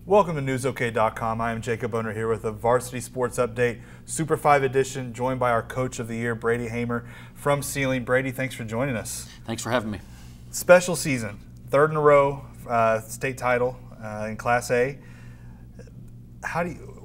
Welcome to NewsOK.com. I am Jacob Owner here with a Varsity Sports Update, Super 5 edition, joined by our Coach of the Year, Brady Hamar from Seiling. Brady, thanks for joining us. Thanks for having me. Special season, third in a row, state title in Class A.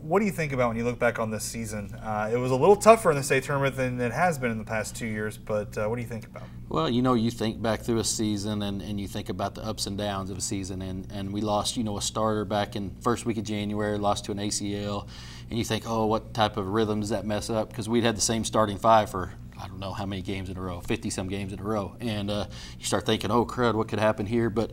What do you think about when you look back on this season? It was a little tougher in the state tournament than it has been in the past 2 years, but what do you think about it? Well, you think back through a season and you think about the ups and downs of a season, and we lost, a starter back in first week of January, lost to an ACL, and you think, oh, what type of rhythm does that mess up? Because we'd had the same starting five for I don't know how many games in a row, 50-some games in a row, and you start thinking, oh, crud, what could happen here? But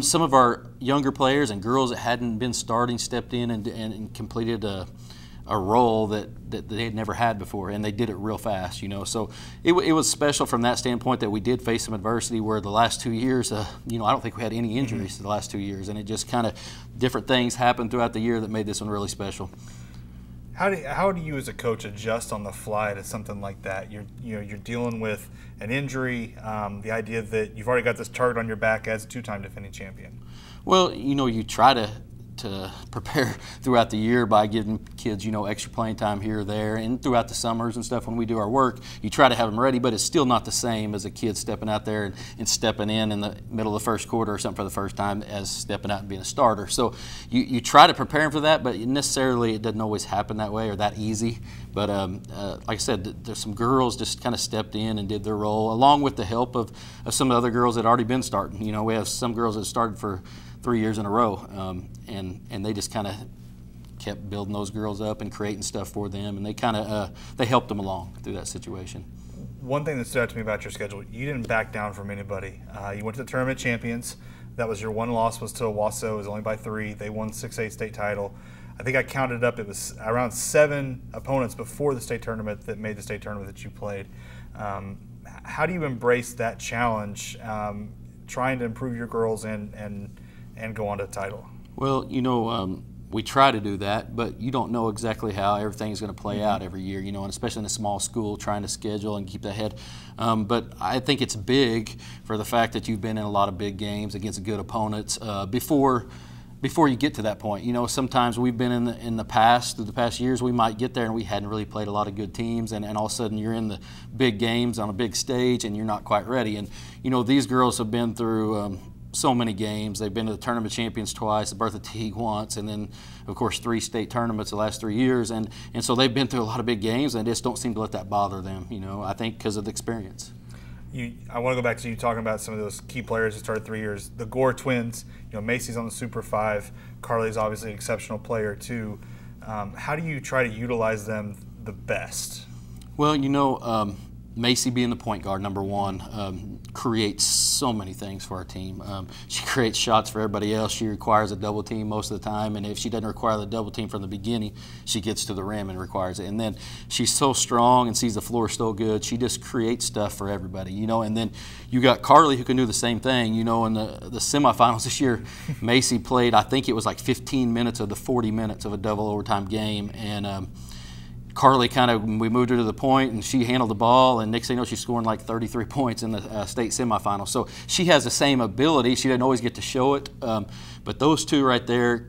some of our younger players and girls that hadn't been starting stepped in and completed a role that they had never had before, and they did it real fast, So it was special from that standpoint that we did face some adversity where the last 2 years, I don't think we had any injuries the last 2 years, and it just kind of different things happened throughout the year that made this one really special. How do you as a coach adjust on the fly to something like that? You're dealing with an injury, the idea that you've already got this target on your back as a two-time defending champion. Well, you try to prepare throughout the year by giving kids, extra playing time here or there, and throughout the summers and stuff when we do our work, you try to have them ready, but it's still not the same as a kid stepping out there and stepping in the middle of the first quarter or something for the first time as stepping out and being a starter. So you try to prepare them for that, but necessarily it doesn't always happen that way or that easy. But like I said, there's some girls just kind of stepped in and did their role, along with the help of some of the other girls that had already been starting. We have some girls that started for 3 years in a row, and they just kind of kept building those girls up and creating stuff for them, and they helped them along through that situation. One thing that stood out to me about your schedule, you didn't back down from anybody. You went to the tournament champions. That was your one loss was to Owasso. It was only by 3. They won 6A state title. I think I counted up. It was around 7 opponents before the state tournament that made the state tournament that you played. How do you embrace that challenge, trying to improve your girls and go on to the title? Well, we try to do that, but you don't know exactly how everything's going to play out every year, and especially in a small school, trying to schedule and keep that ahead. But I think it's big for the fact that you've been in a lot of big games against good opponents before you get to that point. Sometimes we've been in the past, through the past years, we might get there and we hadn't really played a lot of good teams, and all of a sudden you're in the big games on a big stage and you're not quite ready. And, these girls have been through so many games. They've been to the tournament champions twice, the Bertha Teague once, and then, of course, 3 state tournaments the last 3 years. And so they've been through a lot of big games, and just don't seem to let that bother them, I think because of the experience. I want to go back to you talking about some of those key players who started 3 years. The Gore twins, Macy's on the Super 5. Carly's obviously an exceptional player, too. How do you try to utilize them the best? Well, Macy being the point guard, number one, creates so many things for our team. She creates shots for everybody else. She requires a double team most of the time, and if she doesn't require the double team from the beginning, she gets to the rim and requires it. And then she's so strong and sees the floor so good. She just creates stuff for everybody, And then you got Carly who can do the same thing. In the semifinals this year, Macy played, I think it was like 15 minutes of the 40 minutes of a double overtime game, and Carly we moved her to the point, and she handled the ball, and next thing you know, she's scoring like 33 points in the state semifinal. So she has the same ability. She doesn't always get to show it, but those two right there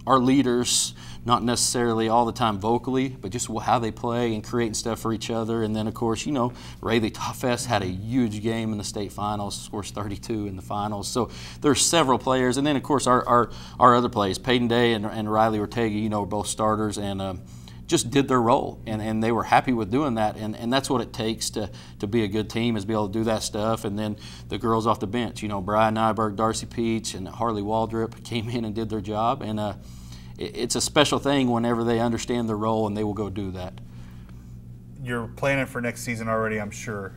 are leaders, not necessarily all the time vocally, but just how they play and creating stuff for each other. And then, of course, Rayleigh Toffes had a huge game in the state finals, scores 32 in the finals. So there's several players. And then, of course, our other players, Peyton Day and Riley Ortega, are both starters, and just did their role, and they were happy with doing that, and that's what it takes to be a good team, is be able to do that stuff. And then the girls off the bench, Brian Nyberg, Darcy Peach, and Harley Waldrop came in and did their job, and it's a special thing whenever they understand their role and they will go do that. You're planning for next season already, I'm sure.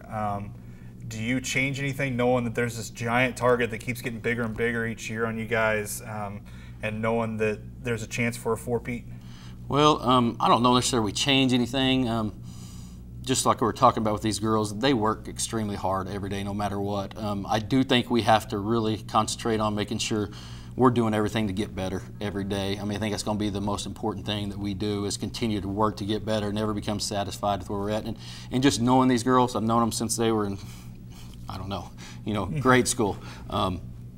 Do you change anything knowing that there's this giant target that keeps getting bigger and bigger each year on you guys, and knowing that there's a chance for a four-peat? Well, I don't know necessarily we change anything. Just like we were talking about with these girls, they work extremely hard every day, no matter what. I do think we have to really concentrate on making sure we're doing everything to get better every day. I think that's going to be the most important thing that we do, is continue to work to get better, never become satisfied with where we're at. And just knowing these girls, I've known them since they were in, I don't know, grade school.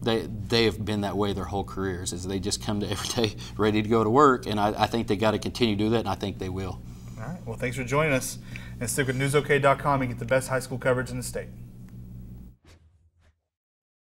they have been that way their whole careers. Is they just come to every day ready to go to work, and I think they got to continue to do that, and I think they will. All right. Well, thanks for joining us, and stick with newsok.com and get the best high school coverage in the state.